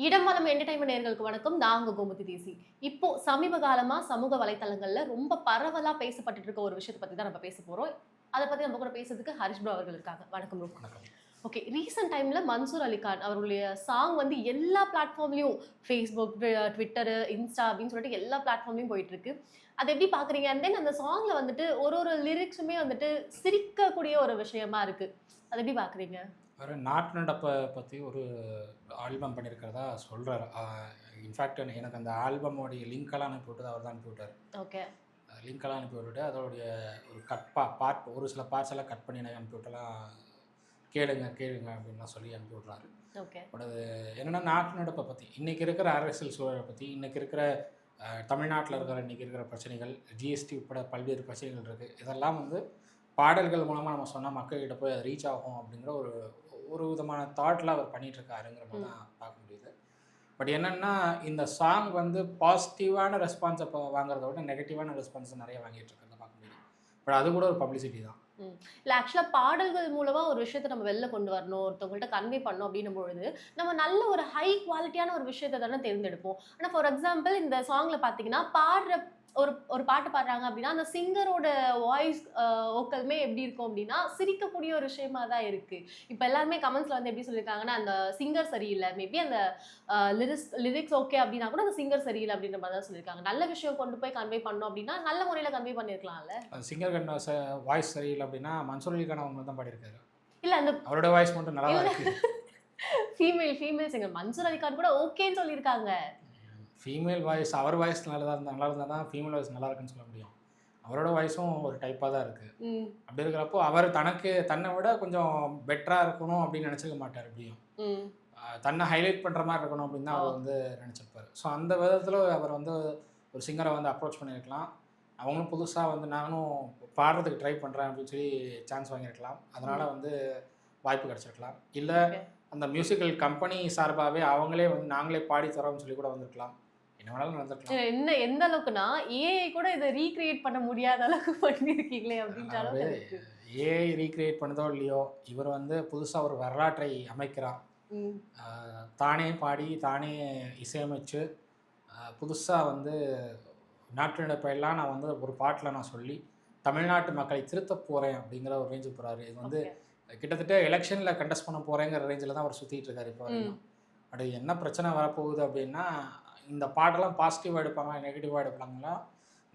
இடமலம் entertainment நேயர்களுக்கு வணக்கம். நான் உங்க கோமதி தேசி. இப்போ சமீப காலமா சமூக வலைத்தளங்கள்ல ரொம்ப பரவலா பேசப்பட்டுட்டு இருக்க ஒரு விஷயத்த பத்தி தான் நம்ம பேச போறோம். அத பத்தி நம்ம கூட பேசுறதுக்கு ஹரிஷ் ப்ரோ அவர்கள் இருக்காங்க. வணக்கம் ப்ரோ. வணக்கம். ஓகே. ரீசென்ட் டைம்ல மன்சூர் அலிகான் அவர்களுடைய சாங் வந்து எல்லா பிளாட்ஃபார்ம்லயும் Facebook, Twitter, Insta அப்படின்னு சொல்லிட்டு எல்லா பிளாட்ஃபார்ம்லயும் போயிட்டு இருக்கு. அத எப்படி பார்க்குறீங்க? அண்ட் தென் அந்த சாங்ல வந்துட்டு ஒரு லிரிக்ஸுமே வந்துட்டு சிரிக்கக்கூடிய ஒரு விஷயமா இருக்கு. அத எப்படி பார்க்குறீங்க? அவரு நாட்டு நடப்ப பத்தி ஒரு ஆல்பம் பண்ணியிருக்கிறதா சொல்றாரு. இன்ஃபேக்ட் எனக்கு அந்த ஆல்பமோடைய லிங்க்கெல்லாம் அனுப்பி விட்டது அவர் தான் அனுப்பி விட்டாரு. ஓகே. லிங்க்கெல்லாம் அனுப்பி விட்டுட்டு அதோடைய ஒரு பார்ட் ஒரு சில பார்ட்ஸ் எல்லாம் கட் பண்ணி எனக்கு அனுப்பி விட்டலாம். கேளுங்க கேளுங்க அப்படின்லாம் சொல்லி அனுப்பி விட்றாரு. ஓகே. பட் அது என்னென்னா நாட்டு நடப்பை பற்றி இன்றைக்கி இருக்கிற அரசியல் சூழலை பற்றி இன்றைக்கி இருக்கிற தமிழ்நாட்டில் இருக்கிற இன்றைக்கி இருக்கிற பிரச்சனைகள் ஜிஎஸ்டி உட்பட பல்வேறு பிரச்சனைகள் இருக்குது. இதெல்லாம் வந்து பாடல்கள் மூலமாக நம்ம சொன்னால் மக்கள்கிட்ட போய் அது ரீச் ஆகும் அப்படிங்கிற ஒரு ஒரு விதமான தாட்டில் அவர் பண்ணிகிட்ருக்காருங்கிற மாதிரி தான் பார்க்க முடியுது. பட் என்னென்னா இந்த சாங் வந்து பாசிட்டிவான ரெஸ்பான்ஸை வாங்குறத விட நெகட்டிவான ரெஸ்பான்ஸ் நிறைய வாங்கிட்டு இருக்கிறத பார்க்க முடியுது. பட் அது கூட ஒரு பப்ளிசிட்டி தான். இல்ல ஆக்சுவலா பாடல்கள் மூலமா ஒரு விஷயத்த நம்ம வெளில கொண்டு வரணும், ஒருத்தவங்கள்ட்ட கன்வே பண்ணணும் அப்படின்னும் பொழுது, நம்ம நல்ல ஒரு ஹை குவாலிட்டியான ஒரு விஷயத்த தானே தேர்ந்தெடுப்போம். ஆனா ஃபார் எக்ஸாம்பிள் இந்த சாங்ல பார்த்தீங்கன்னா, பாடுற ஒரு ஒரு பாட்டு பாடுறாங்க அப்படின்னா, அந்த சிங்கரோட வாய்ஸ் வோக்கலுமே எப்படி இருக்கும் அப்படின்னா, சிரிக்கக்கூடிய ஒரு விஷயமா தான் இருக்கு. இப்ப எல்லாருமே கமெண்ட்ஸ்ல வந்து எப்படி சொல்லியிருக்காங்கன்னா, அந்த சிங்கர் சரியில்ல. மேபி அந்த லிரிக்ஸ் ஓகே அப்படின்னா கூட அந்த சிங்கர் சரியில்ல அப்படின்ற மாதிரி தான் சொல்லியிருக்காங்க. நல்ல விஷயம் கொண்டு போய் கன்வே பண்ணோம் அப்படின்னா, நல்ல முறையில கன்வே பண்ணியிருக்கலாம்ல. சிங்கர் கண்ண வாய்ஸ் சரியில்லை அப்படின்னா மன்சூர் அலிகான் அவங்க தான் பாடியிருக்காரு. இல்ல அந்த அவரோட வாய்ஸ் மட்டும் நல்லா தான் இருக்கு. ஃபீமேல் சிங்கர் மன்சூர் அலிகான் கூட ஓகேன்னு சொல்லியிருக்காங்க. ஃபீமேல் வாய்ஸ் அவர் வாய்ஸ் நல்லா இருந்தால் தான் ஃபீமேல் வாய்ஸ் நல்லா இருக்குன்னு சொல்ல முடியும். அவரோட வாய்ஸும் ஒரு டைப்பாக தான் இருக்குது. அப்படி இருக்கிறப்போ அவர் தன்னை விட கொஞ்சம் பெட்டராக இருக்கணும் அப்படின்னு நினச்சிக்க மாட்டார். எப்படியும் தன்னை ஹைலைட் பண்ணுற மாதிரி இருக்கணும் அப்படின்னு தான் அவர் வந்து நினச்சிருப்பார். ஸோ அந்த விதத்தில் அவர் வந்து ஒரு சிங்கரை வந்து அப்ரோச் பண்ணியிருக்கலாம். அவங்களும் புதுசாக வந்து நானும் பாடுறதுக்கு ட்ரை பண்ணுறேன் அப்படின்னு சொல்லி சான்ஸ் வாங்கியிருக்கலாம். அதனால் வந்து வாய்ப்பு கிடச்சிருக்கலாம். இல்லை அந்த மியூசிக்கல் கம்பெனி சார்பாகவே அவங்களே வந்து நாங்களே பாடி தரோம்னு சொல்லி கூட வந்திருக்கலாம். என்ன வேணாலும் நடந்திருக்கலாம். எந்த அளவுக்குன்னா ஏஐ கூட இதை ரீக்ரியேட் பண்ண முடியாத அளவுக்கு பண்ணியிருக்கீங்களே அப்படின்ற அளவுக்கு. ஏஐ ரீக்ரியேட் பண்ணதோ இல்லையோ, இவர் வந்து புதுசாக ஒரு வரலாற்றை அமைக்கிறார். தானே பாடி தானே இசையமைச்சு புதுசாக வந்து நாட்டு நடப்பெல்லாம் நான் வந்து ஒரு பாட்டில் நான் சொல்லி தமிழ்நாட்டு மக்களை திருத்த போகிறேன் அப்படிங்கிற ஒரு ரேஞ்சு போகிறாரு. இது வந்து கிட்டத்தட்ட எலெக்ஷனில் கண்டெஸ்ட் பண்ண போகிறேங்கிற ரேஞ்சில் தான் அவர் சுற்றிட்டு இருக்காரு இப்போ வரைக்கும். அது என்ன பிரச்சனை வரப்போகுது அப்படின்னா, இந்த பாட்டெல்லாம் பாசிட்டிவாக எடுப்பாங்களா நெகட்டிவாக எடுப்பாங்களா?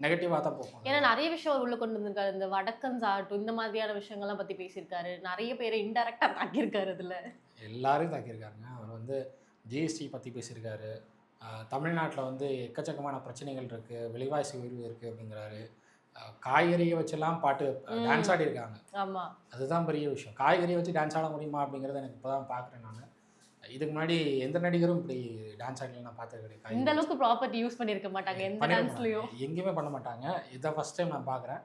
நெகட்டிவாக தான் போகும். ஏன்னா நிறைய விஷயம் உள்ள கொண்டு வந்திருக்காரு. இந்த வடக்கன்ஸ் ஆகட்டும் இந்த மாதிரியான விஷயங்கள்லாம் பற்றி பேசியிருக்காரு. நிறைய பேரை இன்டெரக்டாக தாக்கியிருக்காரு. இதில் எல்லாரையும் தாக்கியிருக்காருங்க. அவர் வந்து ஜிஎஸ்டி பற்றி பேசியிருக்காரு. தமிழ்நாட்டில் வந்து எக்கச்சக்கமான பிரச்சனைகள் இருக்குது, விலைவாசி உயர்வு இருக்குது அப்படிங்கிறாரு. காய்கறியை வச்செல்லாம் பாட்டு டான்ஸ் ஆடி இருக்காங்க. ஆமாம், அதுதான் பெரிய விஷயம். காய்கறியை வச்சு டான்ஸ் ஆட முடியுமா அப்படிங்கிறத எனக்கு இப்போ தான் பார்க்குறேன். நான் இதுக்கு முன்னாடி எந்த நடிகரும் இப்படி டான்ஸ் ஆடலாம் நான் பார்த்தது கிடையாது. இந்த அளவுக்கு ப்ராப்பர்ட்டி யூஸ் பண்ணியிருக்க மாட்டாங்க எந்த டான்ஸ்லையும், எங்கேயுமே பண்ண மாட்டாங்க. இதை ஃபஸ்ட் டைம் நான் பார்க்குறேன்.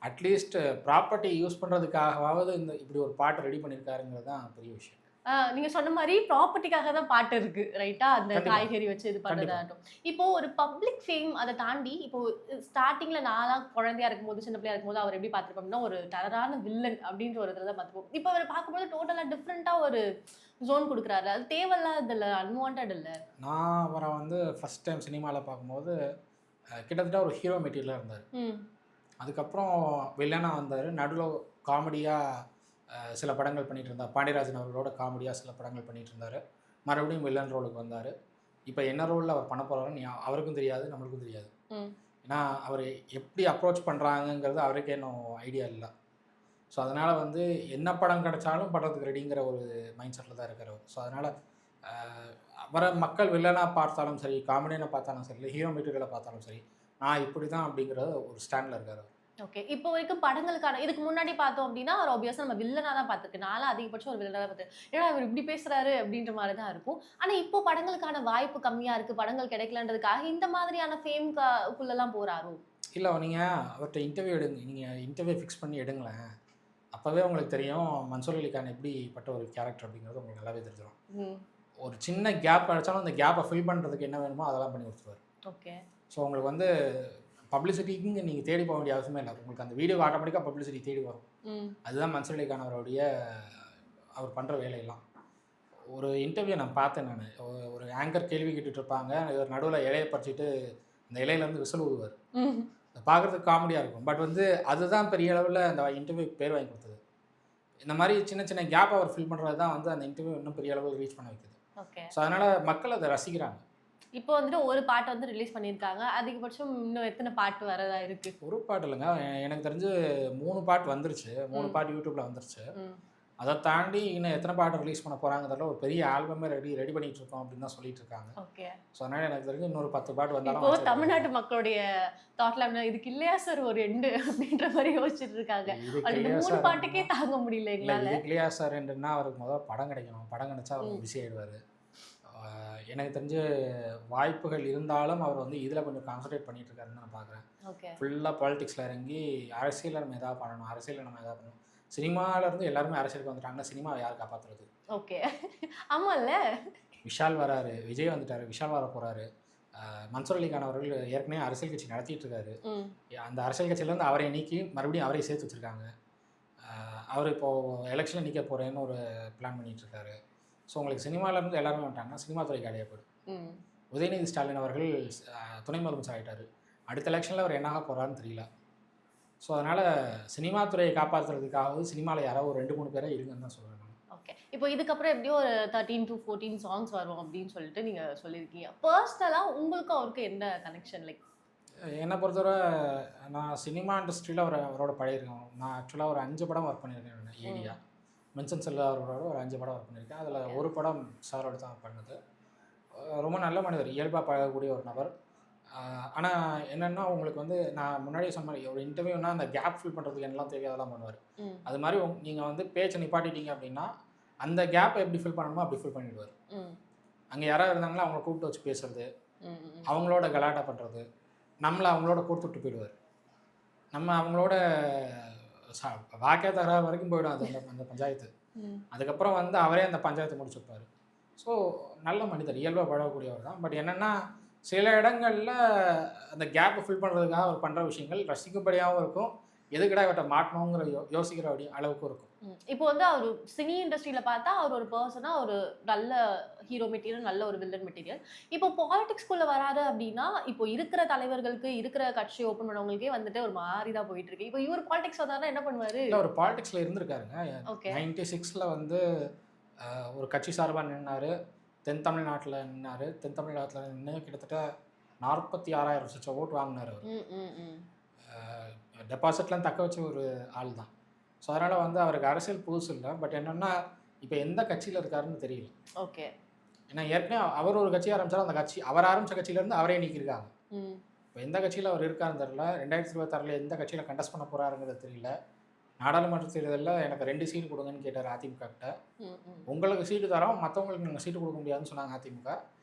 அட்லீஸ்ட் ப்ராப்பர்ட்டி யூஸ் பண்ணுறதுக்காகவாவது இந்த இப்படி ஒரு பாட்டு ரெடி பண்ணியிருக்காருங்கிறது தான் பெரிய விஷயம். நீங்க சொன்ன மாதிரி ப்ராப்பர்ட்டிக்காக தான் பாட்டு இருக்கு ரைட்டா? அந்த காய்கறி வச்சு இது பண்ணுறதாகட்டும். இப்போ ஒரு பப்ளிக் ஃபேம் அதை தாண்டி இப்போ ஸ்டார்டிங்ல நான்லாம் குழந்தையா இருக்கும்போது சின்ன பிள்ளையா இருக்கும்போது அவர் எப்படி பார்த்துருப்போம்னா ஒரு டெரரான வில்லன் அப்படின்ற ஒரு இதில் தான் பார்த்துப்போம். இப்போ அவர் பார்க்கும்போது டோட்டலாக டிஃப்ரெண்ட்டாக ஒரு ஜோன் கொடுக்குறாரு. அது தேவையில்லாத இல்லை, அன்வான்ட் இல்லை. நான் அவரை வந்து ஃபஸ்ட் டைம் சினிமாவில் பார்க்கும்போது கிட்டத்தட்ட ஒரு ஹீரோ மெட்டீரியலாக இருந்தார். அதுக்கப்புறம் வில்லனாக வந்தார். நடுவில் காமெடியாக சில படங்கள் பண்ணிகிட்டு இருந்தார். பாண்டியராஜன் அவர்களோட காமெடியாக சில படங்கள் பண்ணிகிட்டு இருந்தார். மறுபடியும் வில்லன் ரோலுக்கு வந்தார். இப்போ என்ன ரோலில் அவர் பண்ண போகிறாருன்னு அவருக்கும் தெரியாது, நம்மளுக்கும் தெரியாது. ஏன்னா அவர் எப்படி அப்ரோச் பண்ணுறாங்கங்கிறது அவருக்கே இன்னும் ஐடியா இல்லை. ஸோ அதனால் வந்து என்ன படம் கிடச்சாலும் படுறதுக்கு ரெடிங்கிற ஒரு மைண்ட் செட்டில் தான் இருக்கார் அவர். ஸோ அதனால் அவரை மக்கள் வில்லனாக பார்த்தாலும் சரி, காமெடியாக பார்த்தாலும் சரி, இல்லை ஹீரோ மெட்டீரியலை பார்த்தாலும் சரி, நான் இப்படி தான் அப்படிங்கிற ஒரு ஸ்டாண்டில் இருக்கார் அவர். ஓகே. இப்போ வரைக்கும் படங்களுக்கான இதுக்கு முன்னாடி பார்த்தோம் அப்படின்னா அவர் ஆப்வியஸாக நம்ம வில்லனாக தான் பார்த்துருக்கு. நான்லாம் அதிகபட்சம் ஒரு வில்லனாக தான் பார்த்துருக்கேன். ஏன்னா அவர் இப்படி பேசுகிறாரு அப்படின்ற மாதிரி தான் இருக்கும். ஆனால் இப்போ படங்களுக்கான வாய்ப்பு கம்மியாக இருக்குது, படங்கள் கிடைக்கலன்றதுக்காக இந்த மாதிரியான ஃபேம்குள்ளெல்லாம் போகிறாரோ? இல்லை, நீங்கள் அவர்கிட்ட இன்டர்வியூ எடுங்க. நீங்கள் இன்டர்வியூ ஃபிக்ஸ் பண்ணி எடுங்களேன். அப்போவே உங்களுக்கு தெரியும் மன்சூர் அலிகான் எப்படிப்பட்ட ஒரு கேரக்டர் அப்படிங்கிறது உங்களுக்கு நல்லாவே தெரிஞ்சிடும். ஒரு சின்ன கேப் அடித்தாலும் அந்த கேப்பை ஃபில் பண்ணுறதுக்கு என்ன வேணுமோ அதெல்லாம் பண்ணி கொடுத்துருவார். ஓகே. ஸோ உங்களுக்கு வந்து பப்ளிசிட்டிக்கு நீங்கள் தேடி போக வேண்டிய அவசியமே இல்லை. உங்களுக்கு அந்த வீடியோ ஆட்டோமேட்டிக்காக பப்ளிசிட்டி தேடி வரும். அதுதான் மன்சூர் அலிகான் அவர் பண்ணுற வேலையெல்லாம். ஒரு இன்டர்வியூ நான் பார்த்தேன் நான். ஒரு ஆங்கர் கேள்வி கேட்டுட்டு இருப்பாங்க. இவர் நடுவுல இலைய பறிச்சுட்டு அந்த இலையிலேருந்து விசில் ஊதுவார். ம். பார்க்குறதுக்கு காமெடியா இருக்கும். பட் வந்து அதுதான் பெரிய அளவுல அந்த இன்டர்வியூக்கு பேர் வாங்கி கொடுத்தது. இந்த மாரி சின்ன சின்ன கேப் அவர் ஃபில் பண்றது தான் வந்து அந்த இன்டர்வியூ இன்னும் பெரிய அளவுக்கு ரீச் பண்ண வைக்குது. ஓகே. ஸோ அதனால மக்கள் அத ரசிக்கிறாங்க. இப்போ வந்துட்டு ஒரு பாட்டு வந்து ரிலீஸ் பண்ணியிருக்காங்க. அதிகபட்சம் இன்னும் எத்தன பாட்டு வரதா இருக்கு? ஒரு பாட்டு இல்லங்க. எனக்கு தெரிஞ்சு 3 பாட்டு வந்துருச்சு. 3 ம். பாட்டு YouTubeல வந்துருச்சு. ம். அத தாண்டி இன்னும் எத்தன பாட்டு ரிலீஸ் பண்ண போறாங்கன்னு தெரியல. ஒரு பெரிய ஆல்பமே ரெடி பண்ணிட்டு இருக்கோம் அப்படின்னு தான் சொல்லிட்டு இருக்காங்க. ஓகே. ஸோ அதனால எனக்கு தெரிஞ்சு இன்னொரு 10 பாட்டு வந்தாலும் இப்போ ஆச்சரியப்பட தமிழ்நாட்டு மக்களுடைய தாட்ல இதுக்கு இல்லையா சார் ஒரு எண்டு அப்படின்ற மாரி யோசிச்சுட்டு இருக்காங்க. இதுக்கு அது இல்லையா 3 சார் பாட்டுக்கே தாங்க முடியல இல்ல எங்களால. இதுக்கு இல்லையா சார் ரெண்டுன்னா அவருக்கு முதல்ல படம் கிடைக்கணும். படம் கிடைச்சா அவர் ம். பிஸி ஆயிடுவாரு. எனக்கு தெரிஞ்சு வாய்ப்புகள் இருந்தாலும் அவர் வந்து இதில் கொஞ்சம் கான்சன்ட்ரேட் பண்ணிட்டு இருக்காருன்னு நான் பார்க்குறேன். ஓகே. ஃபுல்லாக பாலிடிக்ஸில் இறங்கி அரசியலில் நம்ம எதாவது பண்ணணும், அரசியலில் நம்ம எதாவது பண்ணணும். சினிமாவிலேருந்து எல்லாருமே அரசியலுக்கு வந்துட்டாங்கன்னா சினிமாவை யார் காப்பாற்றுறது? ஓகே. ஆமால்ல. விஷால் வராரு, விஜய் வந்துட்டாரு, விஷால் வர போகிறாரு. மன்சூர் அலிகான் அவர்கள் ஏற்கனவே அரசியல் கட்சி நடத்திட்டு இருக்காரு. ம். அந்த அரசியல் கட்சியிலேருந்து அவரை நீக்கி மறுபடியும் அவரை சேர்த்து வச்சுருக்காங்க. அவர் இப்போது எலெக்ஷனில் நிற்க போகிறேன்னு ஒரு பிளான் பண்ணிகிட்டு இருக்காரு. ஸோ உங்களுக்கு சினிமாவிலேருந்து எல்லாருமே வந்துட்டாங்கன்னா சினிமா துறைக்கு அடைய போயிடும். ம். உதயநிதி ஸ்டாலின் அவர்கள் துணை முதலமைச்சர் ஆகிட்டார். அடுத்த எலெக்ஷனில் அவர் என்ன ஆக போகிறாருன்னு தெரியல. ஸோ அதனால் சினிமா துறையை காப்பாற்றுறதுக்காவது சினிமாவில் யாராவது ஒரு 2-3 பேரே இருங்கன்னு தான் சொல்லுவேன் நான். ஓகே. இப்போ இதுக்கப்புறம் எப்படியும் ஒரு 13 to 14 சாங்ஸ் வரும் அப்படின்னு சொல்லிட்டு நீங்க சொல்லியிருக்கீங்க. பர்சனலா உங்களுக்கும் அவருக்கும் என்ன கனெக்ஷன் லைக்? என்னை பொறுத்தவரை நான் சினிமா இண்டஸ்ட்ரியில் அவரோட பழகிருக்கேன். நான் ஆக்சுவலாக ஒரு 5 படம் ஒர்க் பண்ணியிருக்கேன் ஏடியா. மென்சன் செல்வா அவரோட ஒரு 5 படம் ஒர்க் பண்ணியிருக்கேன். அதில் ஒரு படம் சாரோட தான் பண்ணது. ரொம்ப நல்ல மனிதர், இயல்பாக பழகக்கூடிய ஒரு நபர். ஆனால் என்னென்னா உங்களுக்கு வந்து நான் முன்னாடியே சொன்ன மாதிரி ஒரு இன்டர்வியூனா அந்த கேப் ஃபில் பண்ணுறதுக்கு என்னெல்லாம் தேவையோ அதெல்லாம் பண்ணுவார். அது மாதிரி நீங்கள் வந்து பேச்சை நிப்பாட்டிட்டீங்க அப்படின்னா அந்த கேப்பை எப்படி ஃபில் பண்ணணுமோ அப்படி ஃபில் பண்ணிவிடுவார். அங்கே யாராவது இருந்தாங்களோ அவங்கள கூப்பிட்டு வச்சு பேசுறது, அவங்களோட கலாட்டா பண்ணுறது, நம்மளை அவங்களோட கொடுத்துட்டு போயிடுவார். நம்ம அவங்களோட வாக்கே தகராறு வரைக்கும் போயிடும் அது அந்த பஞ்சாயத்து. அதுக்கப்புறம் வந்து அவரே அந்த பஞ்சாயத்தை முடிச்சு வைப்பார். ஸோ நல்ல மனிதர், இயல்பாக பழகக்கூடியவர் தான். பட் என்னென்னா சில இடங்களில் அந்த கேப்பை ஃபில் பண்ணுறதுக்காக அவர் பண்ணுற விஷயங்கள் ரசிக்கும்படியாகவும் இருக்கும். எதுக்கடா இவட்ட மாட்டணுங்கிற யோசிக்கிற அளவுக்கும் இருக்கும். இப்போ வந்து அவர் சினி இண்டஸ்ட்ரியில பார்த்தா அவர் ஒரு பர்சனா ஒரு நல்ல ஹீரோ மெட்டீரியல், நல்ல ஒரு வில்லன் மெட்டீரியல். இப்போ பாலிடிக்ஸ்குள்ள வராது அப்படின்னா இப்போ இருக்கிற தலைவர்களுக்கு இருக்கிற கட்சி ஓப்பன் பண்ணவங்களுக்கே வந்துட்டு ஒரு மாறி தான் போயிட்டு இருக்கு. இப்போ இவர் பாலிடிக்ஸ் வந்தாருன்னா என்ன பண்ணுவாரு? இல்லை ஒரு பாலிடிக்ஸில் இருந்திருக்காருங்க. ஓகே. 96 வந்து ஒரு கட்சி சார்பாக நின்னார். தென் தமிழ்நாட்டில் நின்னார். தென் தமிழ்நாட்டில் நின்று கிட்டத்தட்ட 46,000 ஓட்டு வாங்கினார் அவர். டெபாசிட்லாம் தக்க வச்ச ஒரு ஆள் தான். ஸோ அதனால் வந்து அவருக்கு அரசியல் புதுசு இல்லை. பட் என்னென்னா இப்போ எந்த கட்சியில் இருக்காருன்னு தெரியல. ஓகே. ஏன்னா ஏற்கனவே அவர் ஒரு கட்சி ஆரம்பித்தாலும் அந்த கட்சி அவர் ஆரம்பித்த கட்சியிலேருந்து அவரே நீக்கியிருக்காங்க. இப்போ எந்த கட்சியில் அவர் இருக்காருன்னு தெரியல. 2026 எந்த கட்சியில் கண்டஸ்ட் பண்ண போகிறாருங்கிறது தெரியல. நாடாளுமன்ற தேர்தலில் எனக்கு 2 சீட்டு கொடுங்கன்னு கேட்டார் அதிமுக கிட்ட. உங்களுக்கு சீட்டு தரோம், மற்றவங்களுக்கு நீங்கள் சீட்டு கொடுக்க முடியாதுன்னு சொன்னாங்க அதிமுக.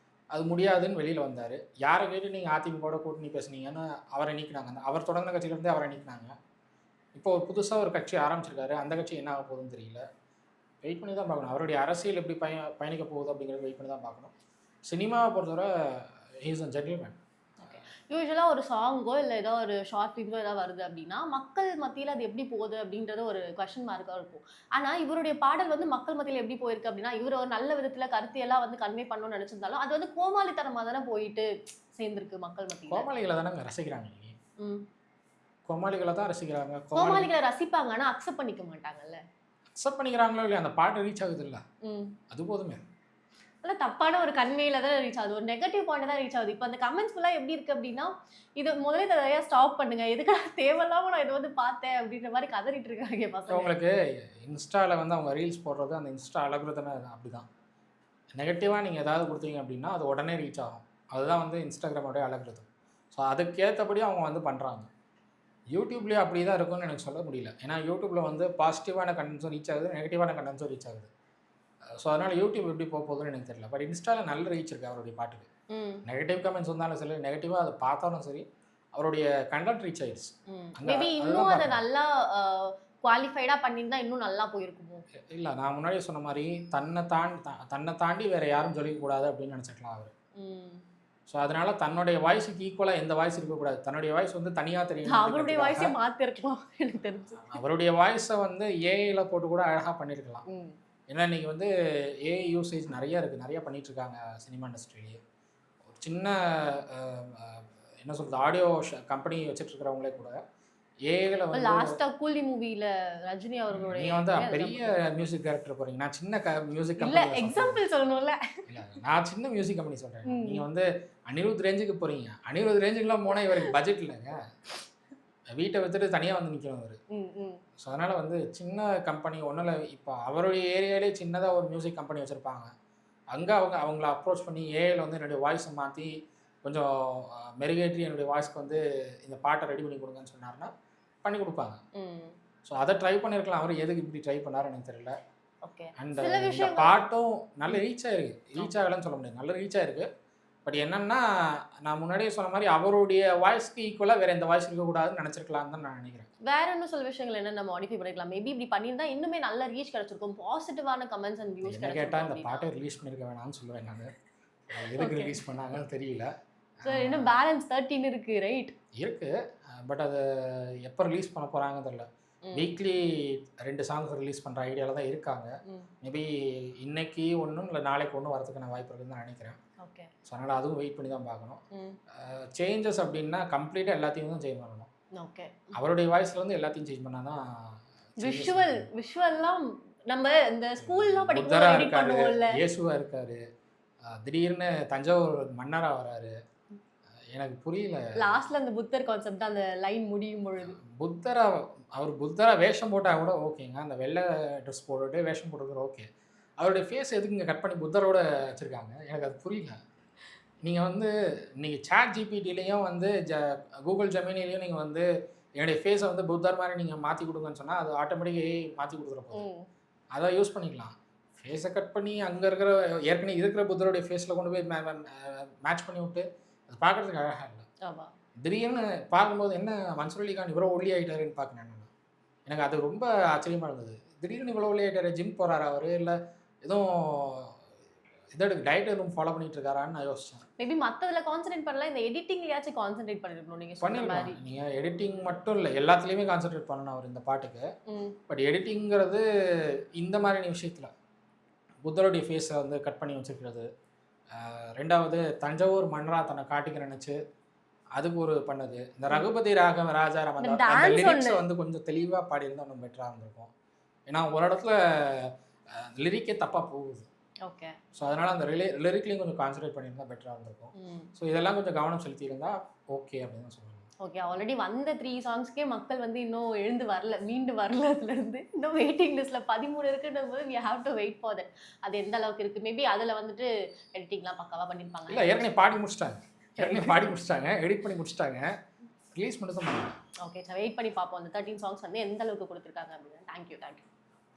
அது முடியாதுன்னு வெளியில் வந்தார். யாரை கேட்டு நீங்கள் அதிமுகவோட கூட்டணி பேசுனீங்கன்னு அவரை நீக்கினாங்க. அவர் தொடங்கின கட்சியிலேருந்தே அவரை நீக்கினாங்க. இப்போ ஒரு புதுசாக ஒரு கட்சி ஆரம்பிச்சிருக்காரு. அந்த கட்சி என்ன ஆக போகுதுன்னு தெரியல. வெயிட் பண்ணி தான் பார்க்கணும். அவருடைய அரசியல் எப்படி பயணிக்க போகுது அப்படிங்கிறது வெயிட் பண்ணி தான் பார்க்கணும். சினிமாவை பொறுத்தவரை ஹி இஸ் அ ஜென்டில்மேன். யூஸ்வலாக ஒரு சாங்கோ இல்லை ஏதோ ஒரு ஷார்ட் ஃபிலிமோ ஏதாவது வருது அப்படின்னா மக்கள் மத்தியில் அது எப்படி போகுது அப்படின்றது ஒரு கொஸ்டின் மார்க்காக இருக்கும். ஆனால் இவருடைய பாடல் வந்து மக்கள் மத்தியில் எப்படி போயிருக்கு அப்படின்னா இவர் ஒரு நல்ல விதத்தில் கருத்தியெல்லாம் வந்து கன்வே பண்ணணும்னு நினச்சிருந்தாலும் அது வந்து கோமாளித்தனமாக தானே போயிட்டு சேர்ந்துருக்கு மக்கள் மத்தியில். கோமாளிகளை தானே ரசிக்கிறாங்க. கோமாளிகளை தான் ரசிக்கிறாங்க. கோமாளிகளை ரசிப்பாங்க, ஆனால் அக்செப்ட் பண்ணிக்க மாட்டாங்கல்ல. அக்செப்ட் பண்ணிக்கிறாங்களோ இல்லையா அந்த பாட்டு ரீச் ஆகுது இல்லை, அது போதுமே. ஆனால் தப்பான ஒரு கன்வேல தான் ரீச் ஆகுது, ஒரு நெகட்டிவ் பாயிண்ட் தான் ரீச் ஆகுது. இப்போ அந்த கமெண்ட்ஸ் ஃபுல்லாக எப்படி இருக்குது அப்படின்னா இது முதலே நிறையா ஸ்டாப் பண்ணுங்க, எதுக்காக தேவையில்லாமல் நான் இதை வந்து பார்த்தேன் அப்படின்ற மாதிரி கதறிட்டு இருக்காங்க பசங்க. உங்களுக்கு இன்ஸ்டாவில் வந்து அவங்க ரீல்ஸ் போடுறது அந்த இன்ஸ்டா அலகுரதமே அப்படி தான். நெகட்டிவாக நீங்கள் ஏதாவது கொடுத்தீங்க அப்படின்னா அது உடனே ரீச் ஆகும். அதுதான் வந்து இன்ஸ்டாகிராமோடைய அலகுரதம். ஸோ அதுக்கேற்றபடி அவங்க வந்து பண்ணுறாங்க. யூடியூப்லேயே அப்படி தான் இருக்கும்னு எனக்கு சொல்ல முடியல. ஏன்னா யூடியூப்பில் வந்து பாசிட்டிவான கண்டென்ட்ஸும் ரீச் ஆகுது, நெகட்டிவான கண்டென்ட்ஸும் ரீச் ஆகுது. ஸோ அதனால் யூடியூப் எப்படி போக போகுதுன்னு எனக்கு தெரியல. பட் இன்ஸ்டாவில் நல்ல ரீச் இருக்குது அவருடைய பாட்டுக்கு. நெகட்டிவ் கமெண்ட்ஸ் வந்தாலும் சரி, நெகட்டிவாக அதை பார்த்தாலும் சரி, அவருடைய கண்டென்ட் ரீச் ஆயிடுச்சு. மேபி இன்னும் அதை நல்லா குவாலிஃபைடாக பண்ணியிருந்தா இன்னும் நல்லா போயிருக்குமோ? இல்லை, நான் முன்னாடியே சொன்ன மாதிரி தன்னை தாண்டி வேறு யாரும் சொல்லிக்கக்கூடாது அப்படின்னு நினச்சிக்கலாம் அவர். ஸோ அதனால தன்னுடைய வாய்ஸுக்கு ஈக்குவலாக எந்த வாய்ஸ் இருக்கக்கூடாது. தன்னுடைய வாய்ஸ் வந்து தனியாக தெரியும். அவருடைய வாய்ஸை மாற்றிருக்கலாம் எனக்கு தெரிஞ்சு. அவருடைய வாய்ஸை வந்து ஏஐயில் போட்டு கூட அழகாக பண்ணியிருக்கலாம். ஏன்னா இன்றைக்கி வந்து ஏஐ யூசேஜ் நிறையா இருக்குது, நிறையா பண்ணிகிட்ருக்காங்க சினிமா இண்டஸ்ட்ரியிலேயே. ஒரு சின்ன என்ன சொல்கிறது, ஆடியோ கம்பெனி வச்சுட்ருக்கிறவங்களே கூட ஏஐல வந்து லாஸ்டா கூலி மூவில ரஜினி அவர்களுடைய நீங்கள் வந்து பெரிய மியூசிக் டைரக்டர் போகிறீங்க, நான் சின்ன மியூசிக் இல்ல கம்பெனி எக்ஸாம்பிள் சொல்லணும்ல. இல்லை நான் சின்ன மியூசிக் கம்பெனி சொல்கிறேன். நீங்கள் வந்து அனிருத் ரேஞ்சுக்கு போகிறீங்க, அனிருத் ரேஞ்சுக்குலாம் போனால் இவருக்கு பட்ஜெட் இல்லைங்க, வீட்டை வித்துட்டு தனியாக வந்து நிற்கணும் அவர். ஸோ அதனால் வந்து சின்ன கம்பெனி ஒன்றும் இல்லை. இப்போ அவருடைய ஏரியாலே சின்னதாக ஒரு மியூசிக் கம்பெனி வச்சுருப்பாங்க, அங்கே அவங்கள அப்ரோச் பண்ணி ஏஐயில் வந்து என்னுடைய வாய்ஸை மாற்றி கொஞ்சம் மெருகேற்றி என்னுடைய வாய்ஸ்க்கு வந்து இந்த பாட்டை ரெடி பண்ணி கொடுங்கன்னு சொன்னார்னா பண்ணி கொடுப்பாங்க. ஸோ அதை ட்ரை பண்ணியிருக்கலாம், அவர் எதுக்கு இப்படி ட்ரை பண்ணாரு எனக்கு தெரியல. அண்ட் இந்த பாட்டும் நல்ல ரீச் ஆயிருக்கு, ரீச் ஆகலைன்னு சொல்ல முடியாது, நல்ல ரீச் ஆயிருக்கு. பட் என்னன்னா நான் முன்னாடியே சொன்ன மாதிரி அவருடைய வாய்ஸ்க்கு ஈக்குவலாக வேற எந்த வாய்ஸ் இருக்கக்கூடாதுன்னு நினச்சிருக்கலாம்னு தான் நான் நினைக்கிறேன். வேற என்ன சில விஷயங்கள் என்ன நம்ம மாடிஃபை பண்ணிக்கலாம், மேபி இப்படி பண்ணியிருந்தா இன்னுமே நல்ல ரீச் கிடைச்சிருக்கும், பாசிட்டிவான கமெண்ட்ஸ் அண்ட் வியூஸ் கிடைச்சிருக்கும். கேட்டால் இந்த பாட்டை ரிலீஸ் பண்ணியிருக்க வேணாம்னு சொல்லுவேன் நான், எதுக்கு ரிலீஸ் பண்ணாங்கன்னு தெரியல. சார் இன்னும் பேலன்ஸ் 13 இருக்கு, ரைட்? இருக்கு, பட் அது எப்போ ரிலீஸ் பண்ண போகிறாங்கன்னு தெரியல. வீக்லி 2 சாங்ஸ் ரிலீஸ் பண்ணுற ஐடியாவில் தான் இருக்காங்க. மேபி இன்னைக்கு ஒன்றும் இல்லை நாளைக்கு ஒன்றும் வரதுக்கான வாய்ப்பு இருக்குன்னு தான் நினைக்கிறேன். ஓகே. ஸோ அதனால் அதுவும் வெயிட் பண்ணி தான் பார்க்கணும். சேஞ்சஸ் அப்படின்னா கம்ப்ளீட்டாக எல்லாத்தையும் தான் சேஞ்ச் பண்ணணும். ஓகே. அவருடைய வாய்ஸ்ல வந்து எல்லாத்தையும் சேஞ்ச் பண்ணால் தான். விஷுவல்லாம் நம்ம இந்த ஸ்கூல்லாம் படிக்கும்போது எடிட் பண்ணுவோம்ல, இயேசுவா இருக்காரு, திடீர்னு தஞ்சாவூர் மன்னரா வராரு, எனக்கு புரியல. லாஸ்ட்ல அந்த புத்தர் கான்செப்ட் அந்த லைன் முடியும் பொழுது அவர் புத்தரா வேஷம் போட்டால் கூட ஓகேங்க, அந்த வெள்ளை ட்ரெஸ் போட்டுட்டு வேஷம் போட்டுக்கிற ஓகே. அவருடைய ஃபேஸ் எதுக்கு இங்கே கட் பண்ணி புத்தரோட வச்சுருக்காங்க, எனக்கு அது புரியல. நீங்கள் வந்து நீங்கள் சாட் ஜிபிடிலையும் வந்து கூகுள் ஜெமினிலையும் நீங்கள் வந்து என்னுடைய ஃபேஸை வந்து புத்தர் மாதிரி நீங்கள் மாற்றி கொடுங்கன்னு சொன்னால் அது ஆட்டோமேட்டிக்காக மாற்றி கொடுக்குறப்போ அதை யூஸ் பண்ணிக்கலாம். ஃபேஸை கட் பண்ணி அங்கே இருக்கிற ஏற்கனவே இருக்கிற புத்தருடைய ஃபேஸில் கொண்டு போய் மேட்ச் பண்ணி விட்டு அது பார்க்குறதுக்கு அழகாக இல்லை. திடீர்னு பார்க்கும்போது என்ன மன்சூர் அலிகான் இவ்வளோ ஒல்லி ஆகிட்டாருன்னு பார்க்குறேன் நான், எனக்கு அது ரொம்ப ஆச்சரியமாக இருந்தது. திடீர்னு இவ்வளோ ஒல்லி ஆகிட்டாரு, ஜிம் போகிறாரா அவர், இல்லை எதுவும் இதோட டயட் எதுவும் ஃபாலோ பண்ணிட்டு இருக்காரான்னு நான் யோசிச்சேன். மேபி மற்றதுல கான்சென்ட்ரேட் பண்ணலாம், இந்த எடிட்டிங்லயாச்சும் கான்சென்ட்ரேட் பண்ணிருக்கணும். நீங்கள் சொன்ன மாதிரி நீங்கள் எடிட்டிங் மட்டும் இல்லை எல்லாத்துலேயுமே கான்சென்ட்ரேட் பண்ணணும் அவர் இந்த பாட்டுக்கு. பட் எடிட்டிங்கிறது இந்த மாதிரியான விஷயத்தில் புத்தருடைய ஃபேஸை வந்து கட் பண்ணி வச்சுருக்கிறது, ரெண்டாவது தஞ்சாவூர் மன்னரா தன்னை காட்டிக்க நினச்சி அதுக்கு ஒரு பண்ணது, இந்த ரகுபதி ராகவ ராஜா ரமன் லிரிக்ஸை வந்து கொஞ்சம் தெளிவாக பாடியிருந்தால் இன்னும் பெட்டராக இருந்திருக்கும். ஏன்னா ஒரு இடத்துல லிரிக்கே தப்பாக போகுது. ஓகே. ஸோ அதனால் அந்த லிரிக்லையும் கொஞ்சம் கான்சன்ட்ரேட் பண்ணியிருந்தால் பெட்டராக இருந்திருக்கும். ஸோ இதெல்லாம் கொஞ்சம் கவனம் செலுத்தியிருந்தா ஓகே அப்படின்னு தான் சொல்லுவாங்க. ஓகே. ஆல்ரெடி வந்த 3 சாங்ஸ்க்கே மக்கள் வந்து இன்னும் எழுந்து வரல, மீண்டு வரல, அதுலேருந்து இன்னும் வெயிட்டிங் லிஸ்ட்டில் 13 இருக்குன்னும் போது we have to wait for that. அது எந்த அளவுக்கு இருக்குது, மேபி அதில் வந்துட்டு எடிட்டிங்லாம் பக்காவாக பண்ணியிருப்பாங்க. இல்லை ஏற்கனவே பாடி முடிச்சிட்டாங்க, எடிட் பண்ணி முடிச்சிட்டாங்க, ரிலீஸ் மட்டும் தான் பண்ணுவாங்க. ஓகே சார், வெயிட் பண்ணி பார்ப்போம் அந்த 13 சாங்ஸ் வந்து எந்த அளவுக்கு கொடுத்துருக்காங்க அப்படின்னு. தேங்க்யூ.